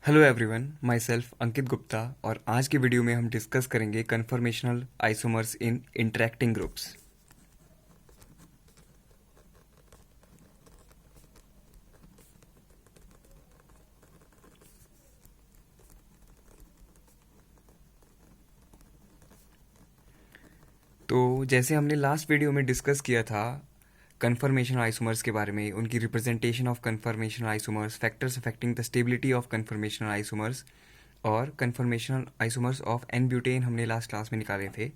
Hello everyone, my self अंकित गुप्ता। और आज की वीडियो में हम डिस्कस करेंगे conformational isomers in interacting groups. तो जैसे हमने लास्ट वीडियो में डिस्कस किया था कन्फर्मेशनल आइसोमर्स के बारे में, उनकी representation of conformational isomers, factors affecting the stability of conformational isomers और conformational isomers of n butane हमने लास्ट क्लास में निकाले थे।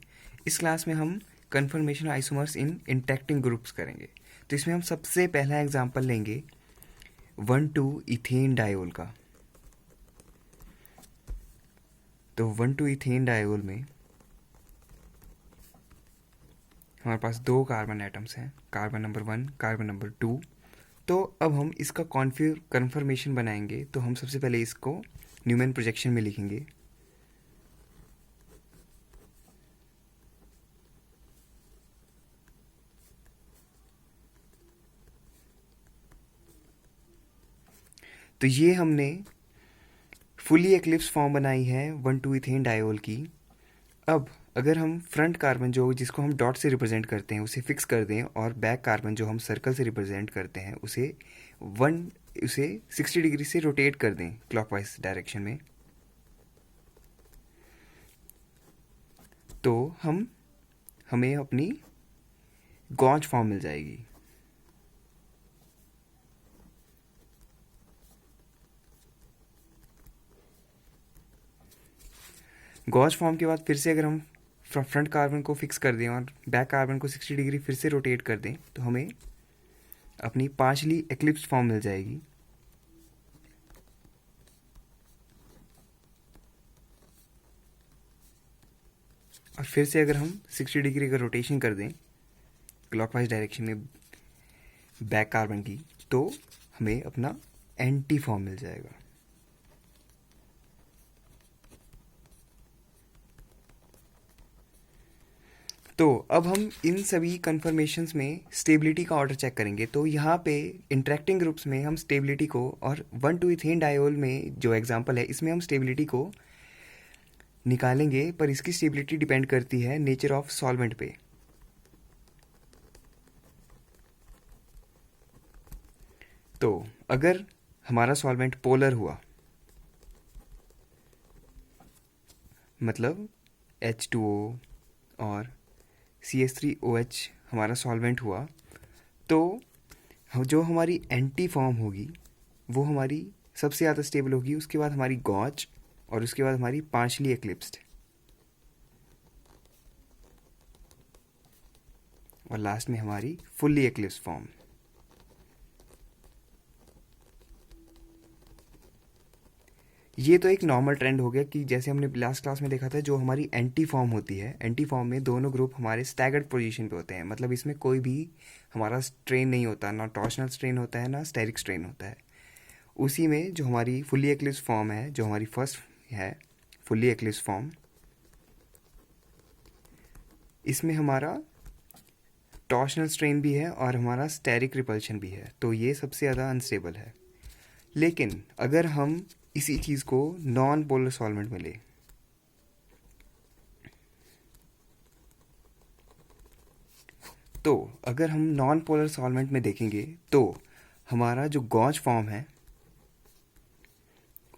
इस क्लास में हम conformational isomers in interacting groups करेंगे। तो इसमें हम सबसे पहला एग्जांपल लेंगे 1,2 इथेन डायोल का। तो 1,2 इथेन डायोल में हमारे पास दो कार्बन एटम्स हैं, कार्बन नंबर 1, कार्बन नंबर 2। तो अब हम इसका कन्फर्मेशन बनाएंगे। तो हम सबसे पहले इसको न्यूमैन प्रोजेक्शन में लिखेंगे। तो ये हमने फुली एक्लिप्स फॉर्म बनाई है 1,2 इथेन डायोल की। अब अगर हम फ्रंट कार्बन जो जिसको हम डॉट से रिप्रेजेंट करते हैं उसे फिक्स कर दें और बैक कार्बन जो हम सर्कल से रिप्रेजेंट करते हैं उसे 60 डिग्री से रोटेट कर दें क्लॉकवाइज डायरेक्शन में, तो हमें अपनी गॉज फॉर्म मिल जाएगी। गॉज फॉर्म के बाद फिर से अगर हम फ्रंट कार्बन को फिक्स कर दें और बैक कार्बन को 60 डिग्री फिर से रोटेट कर दें तो हमें अपनी पार्शली एक्लिप्स फॉर्म मिल जाएगी। और फिर से अगर हम 60 डिग्री का रोटेशन कर दें क्लॉकवाइज डायरेक्शन में बैक कार्बन की, तो हमें अपना एंटी फॉर्म मिल जाएगा। तो अब हम इन सभी कन्फर्मेशंस में स्टेबिलिटी का ऑर्डर चेक करेंगे। तो यहाँ पे इंटरेक्टिंग ग्रुप्स में हम स्टेबिलिटी को, और 1,2 इथेन डायोल में जो एग्जांपल है इसमें हम स्टेबिलिटी को निकालेंगे, पर इसकी स्टेबिलिटी डिपेंड करती है नेचर ऑफ सॉल्वेंट पे। तो अगर हमारा सॉल्वेंट पोलर हुआ, मतलब H2O और CH3OH हमारा सॉल्वेंट हुआ, तो जो हमारी एंटी फॉर्म होगी वो हमारी सबसे ज़्यादा स्टेबल होगी, उसके बाद हमारी गॉज और उसके बाद हमारी पार्शली एक्लिप्स्ड और लास्ट में हमारी फुल्ली एक्लिप्स्ड फॉर्म। ये तो एक नॉर्मल ट्रेंड हो गया कि जैसे हमने लास्ट क्लास में देखा था, जो हमारी एंटी फॉर्म होती है, एंटी फॉर्म में दोनों ग्रुप हमारे स्टैगर्ड पोजीशन पे होते हैं। मतलब इसमें कोई भी हमारा स्ट्रेन नहीं होता, ना टॉर्शनल स्ट्रेन होता है ना स्टेरिक स्ट्रेन होता है। उसी में जो हमारी फुल्ली एक्लिप्स फॉर्म है, जो हमारी फर्स्ट है फुल्ली एक्लिप्स फॉर्म, इसमें हमारा टॉर्शनल स्ट्रेन भी है और हमारा स्टेरिक रिपल्शन भी है। तो ये सबसे ज़्यादा अनस्टेबल है। लेकिन अगर हम इसी चीज़ को नॉन पोलर सॉल्वेंट में ले, तो अगर हम नॉन पोलर सॉल्वेंट में देखेंगे तो हमारा जो गॉज फॉर्म है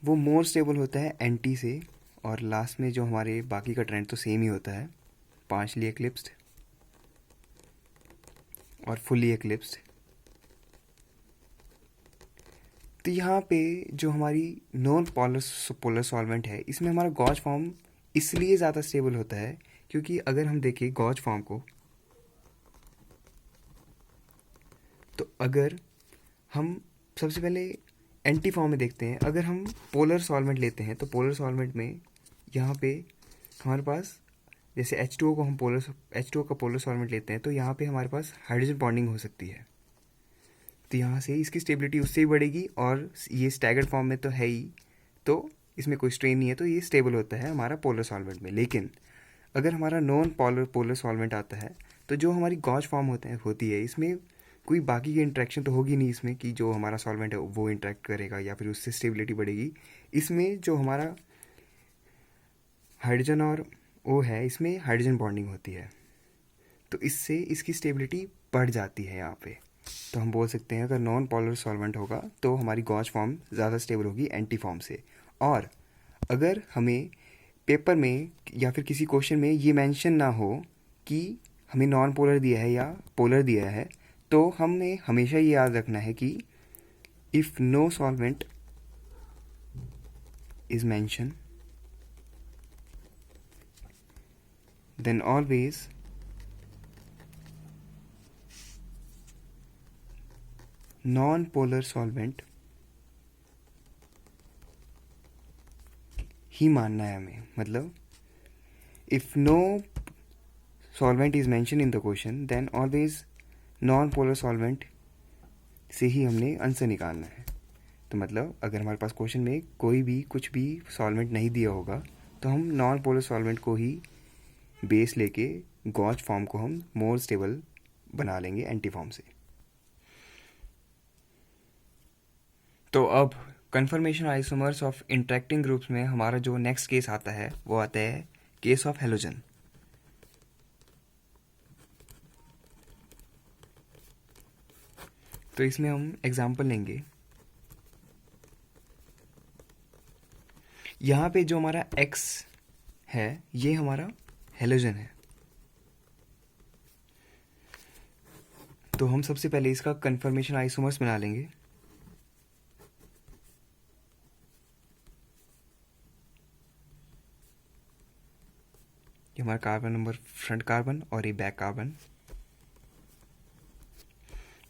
वो मोर स्टेबल होता है एंटी से, और लास्ट में जो हमारे बाकी का ट्रेंड तो सेम ही होता है, पार्शली एक्लिप्स्ड और फुल्ली एक्लिप्स्ड। तो यहाँ पे जो हमारी नॉन पोलर सॉल्वेंट है इसमें हमारा गॉज फॉर्म इसलिए ज़्यादा स्टेबल होता है क्योंकि अगर हम देखें गॉज फॉर्म को, तो अगर हम सबसे पहले एंटी फॉर्म में देखते हैं, अगर हम पोलर सॉल्वेंट लेते हैं तो पोलर सॉल्वेंट में यहाँ पे हमारे पास जैसे H2O को हम H2O का पोलर सॉल्वेंट लेते हैं तो यहाँ पे हमारे पास हाइड्रोजन बॉन्डिंग हो सकती है। तो यहाँ से इसकी स्टेबिलिटी उससे ही बढ़ेगी, और ये स्टैगर्ड फॉर्म में तो है ही, तो इसमें कोई स्ट्रेन नहीं है, तो ये स्टेबल होता है हमारा पोलर सॉल्वेंट में। लेकिन अगर हमारा नॉन पोलर सॉल्वेंट आता है तो जो हमारी गॉज फॉर्म होती है इसमें कोई बाकी की इंटरेक्शन तो होगी नहीं इसमें कि जो हमारा सॉल्वेंट है वो इंटरेक्ट करेगा या फिर उससे स्टेबिलिटी बढ़ेगी। इसमें जो हमारा हाइड्रोजन और ओ है, इसमें हाइड्रोजन बॉन्डिंग होती है, तो इससे इसकी स्टेबिलिटी बढ़ जाती है यहाँ पे। तो हम बोल सकते हैं अगर नॉन पोलर सॉल्वेंट होगा तो हमारी गॉज फॉर्म ज़्यादा स्टेबल होगी एंटी फॉर्म से। और अगर हमें पेपर में या फिर किसी क्वेश्चन में ये मेंशन ना हो कि हमें नॉन पोलर दिया है या पोलर दिया है, तो हमें हमेशा ये याद रखना है कि if no solvent is mention then always non polar solvent ही मानना है हमें। मतलब if no solvent is mention in the question then always non polar solvent से ही हमने आंसर निकालना है। तो मतलब अगर हमारे पास क्वेश्चन में कोई भी कुछ भी सॉल्वेंट नहीं दिया होगा तो हम नॉन पोलर सॉल्वेंट को ही बेस लेके गॉज फॉर्म को हम मोर स्टेबल बना लेंगे एंटी फॉर्म से। तो अब conformation isomers of interacting groups में हमारा जो नेक्स्ट केस आता है वो आता है केस ऑफ हेलोजन। तो इसमें हम एग्जांपल लेंगे। यहाँ पे जो हमारा X है ये हमारा हेलोजन है। तो हम सबसे पहले इसका कन्फर्मेशन आइसोमर्स बना लेंगे। ये हमारा कार्बन नंबर फ्रंट कार्बन और ये बैक कार्बन।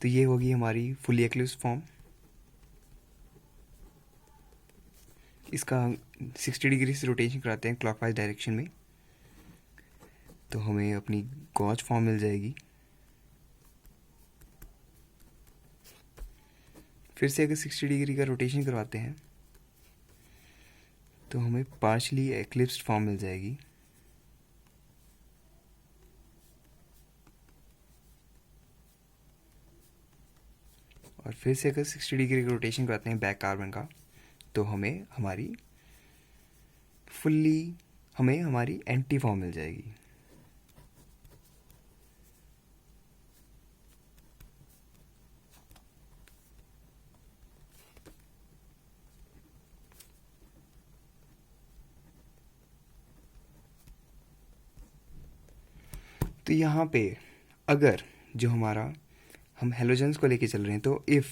तो ये होगी हमारी फुली एक्लिप्स फॉर्म। इसका 60 डिग्री से रोटेशन कराते हैं क्लॉकवाइज डायरेक्शन में, तो हमें अपनी गॉज फॉर्म मिल जाएगी। फिर से अगर 60 डिग्री का रोटेशन करवाते हैं तो हमें पार्शली एक्लिप्स्ड फॉर्म मिल जाएगी। और फिर से अगर 60 डिग्री का रोटेशन कराते हैं बैक कार्बन का तो हमें हमारी एंटी फॉर्म मिल जाएगी। तो यहाँ पे अगर जो हमारा हम हेलोजन्स को लेके चल रहे हैं तो इफ़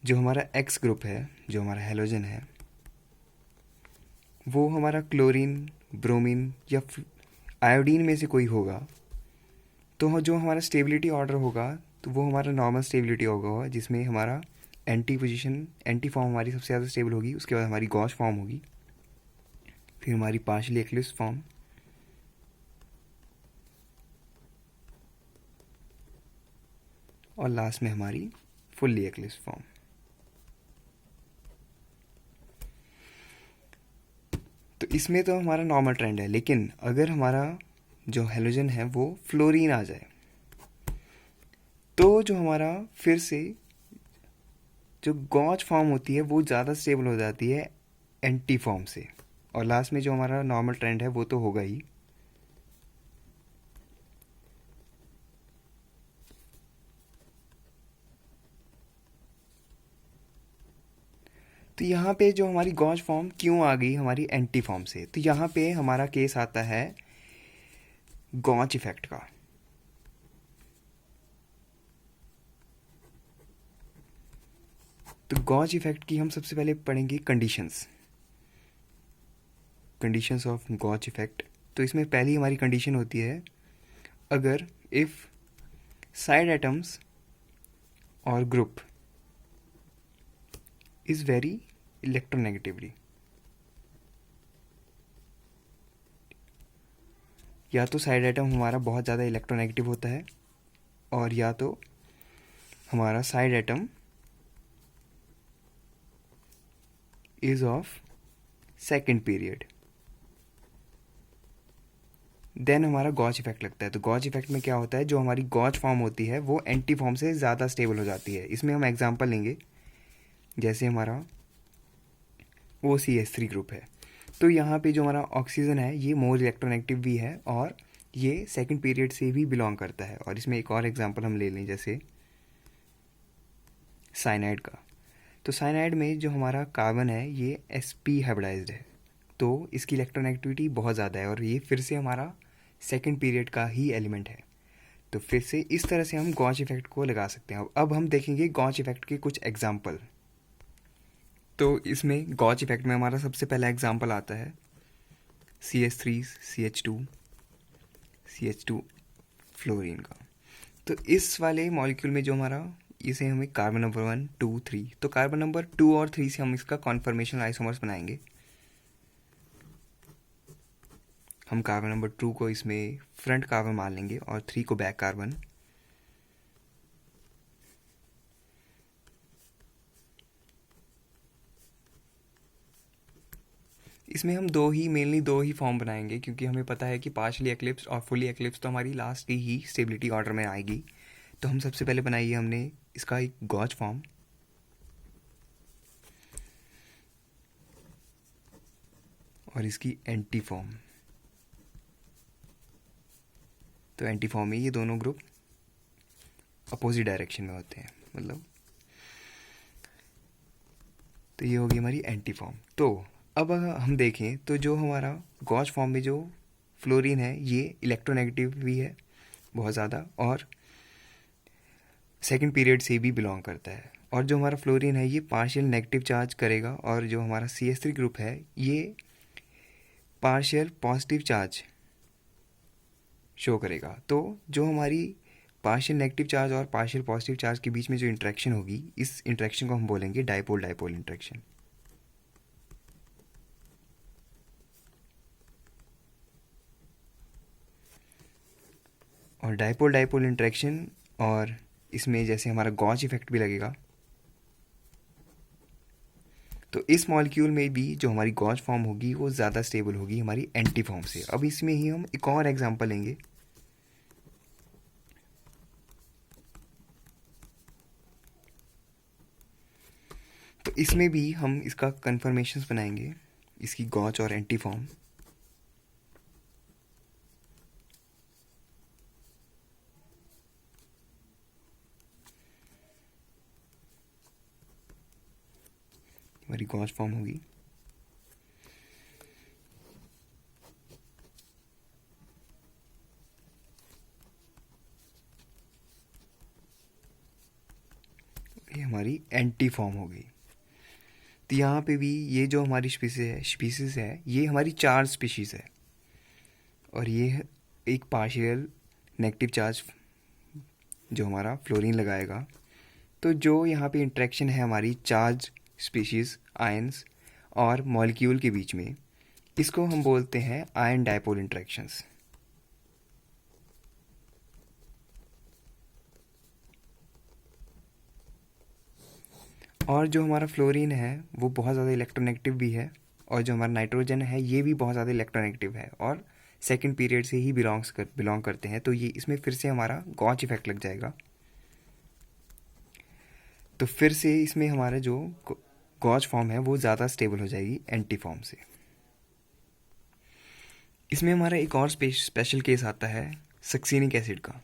जो हमारा एक्स ग्रुप है, जो हमारा हेलोजन है, वो हमारा क्लोरीन, ब्रोमीन या आयोडीन में से कोई होगा, तो जो हमारा स्टेबिलिटी ऑर्डर होगा तो वो हमारा नॉर्मल स्टेबिलिटी होगा, जिसमें हमारा एंटी फॉर्म हमारी सबसे ज़्यादा स्टेबल होगी। उसके बाद हमारी गॉश फॉर्म होगी, फिर हमारी पार्शली एक्लिप्स फॉर्म, और लास्ट में हमारी फुल्ली एक्लिप्स फॉर्म। तो इसमें तो हमारा नॉर्मल ट्रेंड है, लेकिन अगर हमारा जो हेलोजन है वो फ्लोरीन आ जाए तो जो हमारा फिर से जो गॉज फॉर्म होती है वो ज़्यादा स्टेबल हो जाती है एंटी फॉर्म से, और लास्ट में जो हमारा नॉर्मल ट्रेंड है वो तो होगा ही। तो यहाँ पे जो हमारी गॉज फॉर्म क्यों आ गई हमारी एंटी फॉर्म से, तो यहाँ पे हमारा केस आता है गॉच इफेक्ट का। तो गॉच इफेक्ट की हम सबसे पहले पढ़ेंगे कंडीशंस ऑफ गॉच इफेक्ट। तो इसमें पहली हमारी कंडीशन होती है अगर इफ साइड एटम्स और ग्रुप इज वेरी इलेक्ट्रोनेगेटिवली, या तो साइड एटम हमारा बहुत ज़्यादा इलेक्ट्रोनेगेटिव होता है, और या तो हमारा side atom is of second period. Then हमारा गॉच इफेक्ट लगता है। तो गॉच इफेक्ट में क्या होता है, जो हमारी गॉच फॉर्म होती है वो एंटी फॉर्म से ज़्यादा स्टेबल हो जाती है। इसमें हम एग्जांपल लेंगे, जैसे हमारा OCH3 ग्रुप है, तो यहाँ पे जो हमारा ऑक्सीजन है ये मोर इलेक्ट्रोनेगेटिव भी है और ये सेकंड पीरियड से भी बिलोंग करता है। और इसमें एक और एग्जांपल हम ले लें, जैसे साइनाइड का। तो साइनाइड में जो हमारा कार्बन है ये sp हाइब्रिडाइज्ड है, तो इसकी इलेक्ट्रोनेगेटिविटी बहुत ज़्यादा है और ये फिर से हमारा सेकंड पीरियड का ही एलिमेंट है। तो फिर से इस तरह से हम गॉच इफेक्ट को लगा सकते हैं। अब हम देखेंगे गॉच इफेक्ट के कुछ एग्जाम्पल। तो इसमें गॉच इफेक्ट में हमारा सबसे पहला एग्जाम्पल आता है CH3 CH2 फ्लोरीन का। तो इस वाले मॉलिक्यूल में जो हमारा, इसे हमें कार्बन नंबर 1 2 3, तो कार्बन नंबर 2 और 3 से हम इसका कॉन्फर्मेशन आइसोमर्स बनाएंगे। हम कार्बन नंबर 2 को इसमें फ्रंट कार्बन मान लेंगे और 3 को बैक कार्बन। इसमें हम मेनली दो ही फॉर्म बनाएंगे, क्योंकि हमें पता है कि पार्शली एक्लिप्स और फुली एक्लिप्स तो हमारी लास्ट की ही स्टेबिलिटी ऑर्डर में आएगी। तो हम सबसे पहले बनाई है हमने इसका एक गॉच फॉर्म, और इसकी एंटी फॉर्म। तो एंटी फॉर्म में ये दोनों ग्रुप अपोजिट डायरेक्शन में होते हैं, मतलब तो ये होगी हमारी एंटी फॉर्म। तो अब अगर हम देखें तो जो हमारा गॉच फॉर्म में जो फ्लोरीन है ये इलेक्ट्रोनेगेटिव भी है बहुत ज़्यादा, और सेकंड पीरियड से भी बिलोंग करता है। और जो हमारा फ्लोरीन है ये पार्शियल नेगेटिव चार्ज करेगा, और जो हमारा CH3 ग्रुप है ये पार्शियल पॉजिटिव चार्ज शो करेगा। तो जो हमारी पार्शियल नेगेटिव चार्ज और पार्शियल पॉजिटिव चार्ज के बीच में जो इंटरेक्शन होगी, इस इंटरेक्शन को हम बोलेंगे डाइपोल डाइपोल इंटरेक्शन। और डाइपोल डाइपोल इंटरेक्शन, और इसमें जैसे हमारा गॉच इफेक्ट भी लगेगा। तो इस मॉलिक्यूल में भी जो हमारी गॉच फॉर्म होगी वो ज़्यादा स्टेबल होगी हमारी एंटी फॉर्म से। अब इसमें ही हम एक और एग्जांपल लेंगे। तो इसमें भी हम इसका कन्फर्मेशंस बनाएंगे, इसकी गॉच और एंटी फॉर्म। हमारी गॉच फॉर्म होगी, ये हमारी एंटी फॉर्म होगी। तो यहाँ पे भी ये जो हमारी स्पीसीज है ये हमारी 4 स्पीशीज़ है, और ये एक पार्शियल नेगेटिव चार्ज जो हमारा फ्लोरीन लगाएगा। तो जो यहाँ पे इंटरेक्शन है हमारी चार्ज स्पीशीज़ आयंस और मॉलिक्यूल के बीच में, इसको हम बोलते हैं आयन डाइपोल इंटरेक्शंस। और जो हमारा फ्लोरीन है वो बहुत ज़्यादा इलेक्ट्रोनेगेटिव भी है, और जो हमारा नाइट्रोजन है ये भी बहुत ज़्यादा इलेक्ट्रोनेगेटिव है और सेकंड पीरियड से ही बिलोंग करते हैं। तो ये इसमें फिर से हमारा गॉच इफेक्ट लग जाएगा। तो फिर से इसमें हमारा जो गॉच फॉर्म है वो ज़्यादा स्टेबल हो जाएगी एंटी फॉर्म से। इसमें हमारा एक और स्पेशल केस आता है सक्सीनिक एसिड का।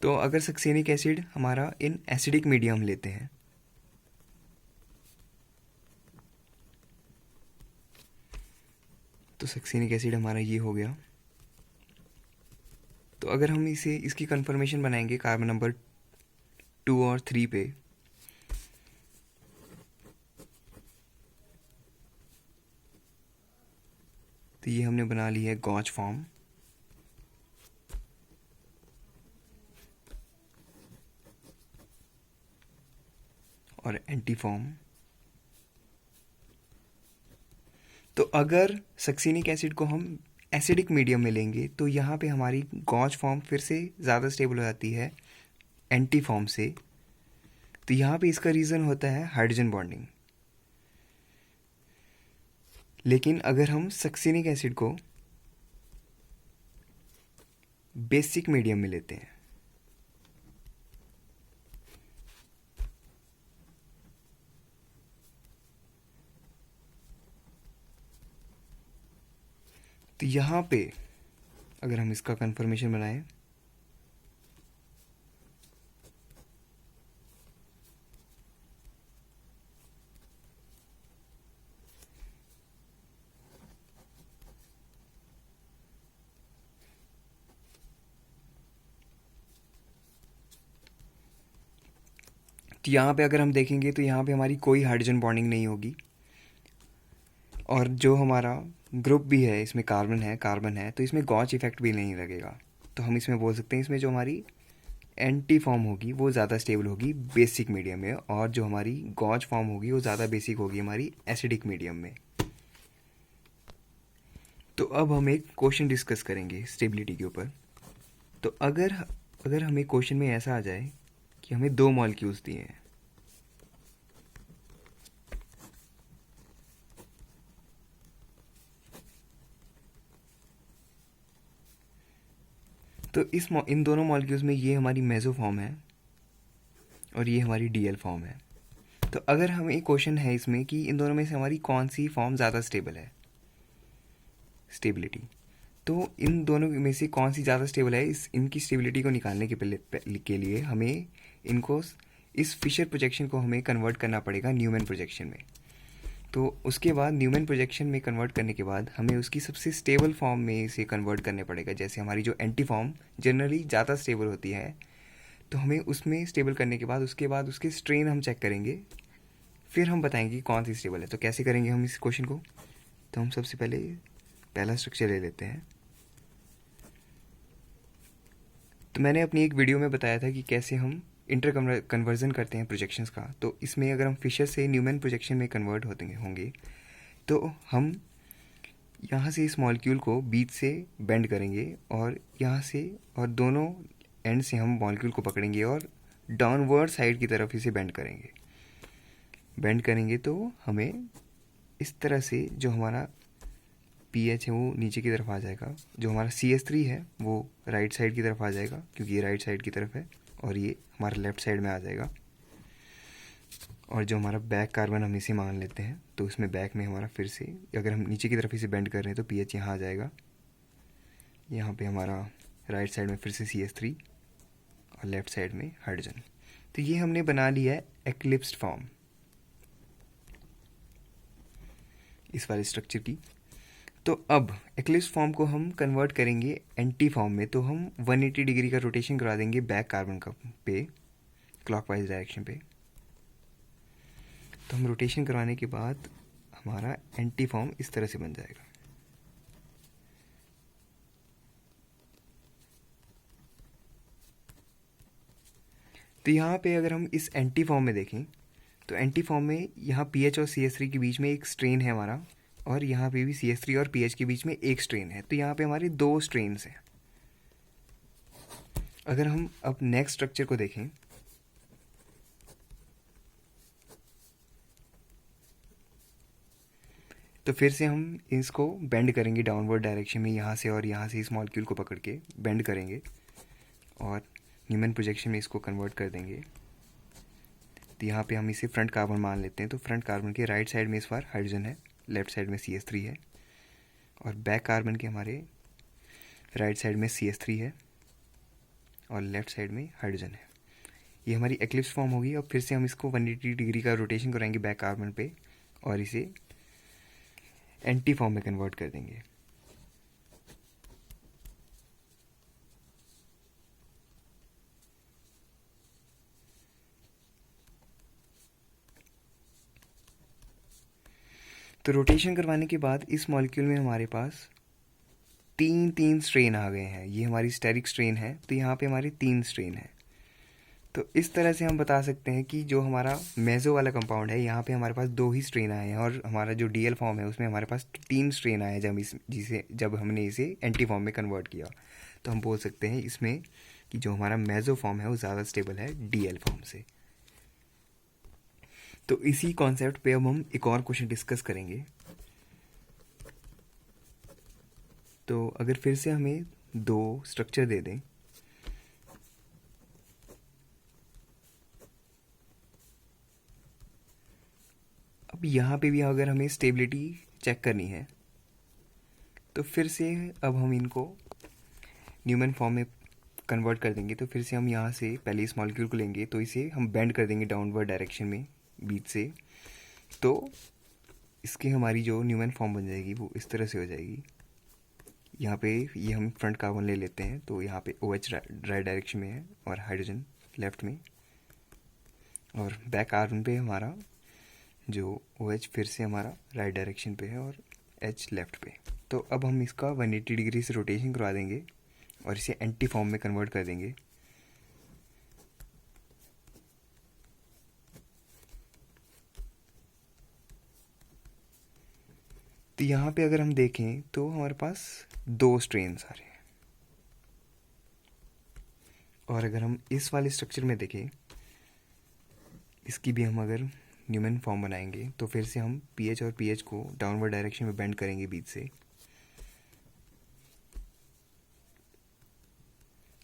तो अगर सक्सीनिक एसिड हमारा इन एसिडिक मीडियम लेते हैं, तो सक्सीनिक एसिड हमारा ये हो गया। तो अगर हम इसकी कन्फर्मेशन बनाएंगे कार्बन नंबर 2 और 3 पे, तो ये हमने बना ली है गॉच फॉर्म। और एंटी फॉर्म। तो अगर सक्सीनिक एसिड को हम एसिडिक मीडियम में लेंगे तो यहाँ पे हमारी गॉच फॉर्म फिर से ज़्यादा स्टेबल हो जाती है एंटी फॉर्म से। तो यहाँ पे इसका रीज़न होता है हाइड्रोजन बॉन्डिंग। लेकिन अगर हम सक्सिनिक एसिड को बेसिक मीडियम में लेते हैं तो यहाँ पे अगर हम इसका कन्फर्मेशन बनाएं तो यहाँ पे अगर हम देखेंगे तो यहाँ पे हमारी कोई हाइड्रोजन बॉन्डिंग नहीं होगी, और जो हमारा ग्रुप भी है इसमें कार्बन है तो इसमें गॉच इफेक्ट भी नहीं लगेगा। तो हम इसमें बोल सकते हैं इसमें जो हमारी एंटी फॉर्म होगी वो ज़्यादा स्टेबल होगी बेसिक मीडियम में, और जो हमारी गॉच फॉर्म होगी वो ज़्यादा बेसिक होगी हमारी एसिडिक मीडियम में। तो अब हम एक क्वेश्चन डिस्कस करेंगे स्टेबिलिटी के ऊपर। तो अगर अगर हमें क्वेश्चन में ऐसा आ जाए कि हमें दो मॉलिक्यूल्स दिए हैं, तो इन दोनों मॉलिक्यूल्स में ये हमारी मेसो फॉर्म है और ये हमारी डीएल फॉर्म है। तो अगर हमें एक क्वेश्चन है इसमें कि इन दोनों में से हमारी कौन सी फॉर्म ज़्यादा स्टेबल है, स्टेबिलिटी, तो इन दोनों में से कौन सी ज़्यादा स्टेबल है, इनकी स्टेबिलिटी को निकालने के लिए हमें इनको इस फिशर प्रोजेक्शन को हमें कन्वर्ट करना पड़ेगा न्यूमैन प्रोजेक्शन में। तो उसके बाद न्यूमैन प्रोजेक्शन में कन्वर्ट करने के बाद हमें उसकी सबसे स्टेबल फॉर्म में इसे कन्वर्ट करने पड़ेगा। जैसे हमारी जो एंटी फॉर्म जनरली ज़्यादा स्टेबल होती है, तो हमें उसमें स्टेबल करने के बाद उसके स्ट्रेन हम चेक करेंगे, फिर हम बताएंगे कि कौन सी स्टेबल है। तो कैसे करेंगे हम इस क्वेश्चन को? तो हम सबसे पहले पहला स्ट्रक्चर ले लेते हैं। तो मैंने अपनी एक वीडियो में बताया था कि कैसे हम इंटर कन्वर्जन करते हैं प्रोजेक्शंस का। तो इसमें अगर हम फिशर से न्यूमैन प्रोजेक्शन में कन्वर्ट होंगे तो हम यहाँ से इस मॉलिक्यूल को बीच से बेंड करेंगे, और यहाँ से और दोनों एंड से हम मॉलिक्यूल को पकड़ेंगे और डाउनवर्ड साइड की तरफ इसे बेंड करेंगे तो हमें इस तरह से जो हमारा पीएच है वो नीचे की तरफ आ जाएगा, जो हमारा CH3 है वो राइट साइड की तरफ आ जाएगा क्योंकि ये राइट साइड की तरफ है, और ये हमारा लेफ्ट साइड में आ जाएगा। और जो हमारा बैक कार्बन हम इसे मान लेते हैं, तो उसमें बैक में हमारा फिर से अगर हम नीचे की तरफ इसे बेंड कर रहे हैं तो पीएच यहाँ आ जाएगा। यहाँ पे हमारा राइट साइड में फिर से CH3 और लेफ्ट साइड में हाइड्रोजन। तो ये हमने बना लिया है एक्लिप्स्ड फॉर्म इस वाले स्ट्रक्चर की। तो अब एक्लिप्स फॉर्म को हम कन्वर्ट करेंगे एंटी फॉर्म में। तो हम 180 डिग्री का रोटेशन करा देंगे बैक कार्बन का पे, क्लॉकवाइज डायरेक्शन पे। तो हम रोटेशन करवाने के बाद हमारा एंटी फॉर्म इस तरह से बन जाएगा। तो यहाँ पे अगर हम इस एंटी फॉर्म में देखें तो एंटी फॉर्म में यहाँ पीएच और CH3 के बीच में एक स्ट्रेन है हमारा, और यहाँ पे भी CH3 और पीएच के बीच में एक स्ट्रेन है। तो यहाँ पे हमारे दो स्ट्रेन्स हैं। अगर हम अब नेक्स्ट स्ट्रक्चर को देखें तो फिर से हम इसको बेंड करेंगे डाउनवर्ड डायरेक्शन में, यहाँ से और यहाँ से इस मॉलिक्यूल को पकड़ के बेंड करेंगे और न्यूमैन प्रोजेक्शन में इसको कन्वर्ट कर देंगे। तो यहाँ पे हम इसे फ्रंट कार्बन मान लेते हैं। तो फ्रंट कार्बन के राइट साइड में इस बार हाइड्रोजन है, लेफ्ट साइड में CH3 है, और बैक कार्बन के हमारे राइट साइड में CH3 है और लेफ्ट साइड में हाइड्रोजन है। ये हमारी एक्लिप्स फॉर्म होगी। अब फिर से हम इसको 180 डिग्री का रोटेशन कराएंगे बैक कार्बन पे और इसे एंटी फॉर्म में कन्वर्ट कर देंगे। तो रोटेशन करवाने के बाद इस मॉलिक्यूल में हमारे पास तीन स्ट्रेन आ गए हैं। ये हमारी स्टेरिक स्ट्रेन है, तो यहाँ पे हमारे 3 स्ट्रेन है। तो इस तरह से हम बता सकते हैं कि जो हमारा मेसो वाला कंपाउंड है यहाँ पे हमारे पास 2 ही स्ट्रेन आए हैं, और हमारा जो डीएल फॉर्म है उसमें हमारे पास 3 स्ट्रेन आए हैं जब हमने इसे एंटी फॉर्म में कन्वर्ट किया। तो हम बोल सकते हैं इसमें कि जो हमारा मेसो फॉर्म है वो ज़्यादा स्टेबल है डीएल फॉर्म से। तो इसी कॉन्सेप्ट पे अब हम एक और क्वेश्चन डिस्कस करेंगे। तो अगर फिर से हमें दो स्ट्रक्चर दे दें, अब यहाँ पे भी अगर हमें स्टेबिलिटी चेक करनी है तो फिर से अब हम इनको न्यूमैन फॉर्म में कन्वर्ट कर देंगे। तो फिर से हम यहाँ से पहले इस मॉलिक्यूल को लेंगे, तो इसे हम बेंड कर देंगे डाउनवर्ड डायरेक्शन में बीच से। तो इसकी हमारी जो न्यूमैन फॉर्म बन जाएगी वो इस तरह से हो जाएगी। यहाँ पे ये हम फ्रंट कार्बन ले लेते हैं, तो यहाँ पे OH राइट डायरेक्शन में है और हाइड्रोजन लेफ्ट में, और बैक कार्बन पे हमारा जो OH फिर से हमारा राइट डायरेक्शन पे है और H लेफ्ट पे। तो अब हम इसका 180 डिग्री से रोटेशन करवा देंगे और इसे एंटी फॉर्म में कन्वर्ट कर देंगे। तो यहाँ पे अगर हम देखें तो हमारे पास दो स्ट्रेन्स आ रहे हैं, और अगर हम इस वाले स्ट्रक्चर में देखें, इसकी भी हम अगर न्यूमैन फॉर्म बनाएंगे तो फिर से हम पीएच और पीएच को डाउनवर्ड डायरेक्शन में बेंड करेंगे बीच से।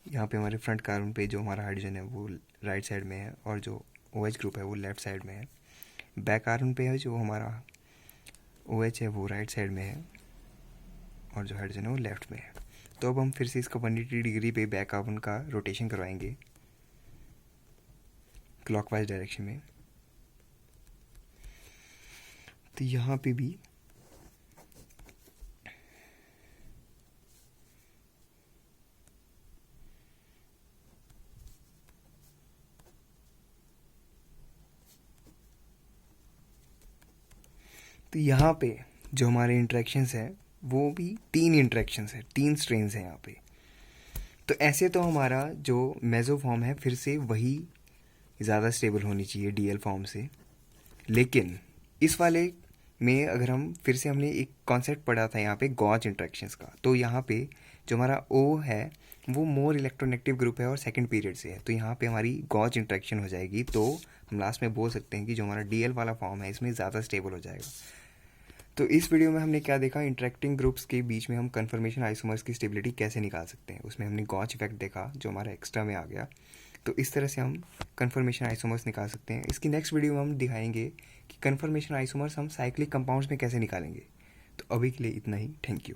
यहाँ पे हमारे फ्रंट कार्बन पे जो हमारा हाइड्रोजन है वो राइट साइड में है और जो OH ग्रुप है वो लेफ्ट साइड में है। बैक कार्बन पे है जो हमारा OH है वो राइट साइड में है और जो हाइड्रोजन है वो लेफ्ट में है। तो अब हम फिर से इसका 180 डिग्री पे बैक कार्बन का रोटेशन करवाएंगे क्लॉकवाइज डायरेक्शन में। तो यहाँ पे भी तो यहाँ पे जो हमारे इंट्रैक्शंस है वो भी 3 इंट्रैक्शंस है, 3 स्ट्रेन्स हैं यहाँ पे। तो ऐसे तो हमारा जो मेसो फॉर्म है फिर से वही ज़्यादा स्टेबल होनी चाहिए DL फॉर्म से, लेकिन इस वाले में अगर हम फिर से हमने एक कॉन्सेप्ट पढ़ा था यहाँ पे गॉच इंट्रैक्शंस का, तो यहाँ पे जो हमारा O है वो मोर इलेक्ट्रोनेगेटिव ग्रुप है और सेकंड पीरियड से है, तो यहाँ पे हमारी गॉच इंट्रैक्शन हो जाएगी। तो हम लास्ट में बोल सकते हैं कि जो हमारा DL वाला फॉर्म है इसमें ज़्यादा स्टेबल हो जाएगा। तो इस वीडियो में हमने क्या देखा, इंटरेक्टिंग ग्रुप्स के बीच में हम कन्फर्मेशन आइसोमर्स की स्टेबिलिटी कैसे निकाल सकते हैं। उसमें हमने गॉच इफेक्ट देखा जो हमारा एक्स्ट्रा में आ गया। तो इस तरह से हम कन्फर्मेशन आइसोमर्स निकाल सकते हैं। इसकी नेक्स्ट वीडियो में हम दिखाएंगे कि कन्फर्मेशन आइसोमर्स हम साइक्लिक कंपाउंड्स में कैसे निकालेंगे। तो अभी के लिए इतना ही, थैंक यू।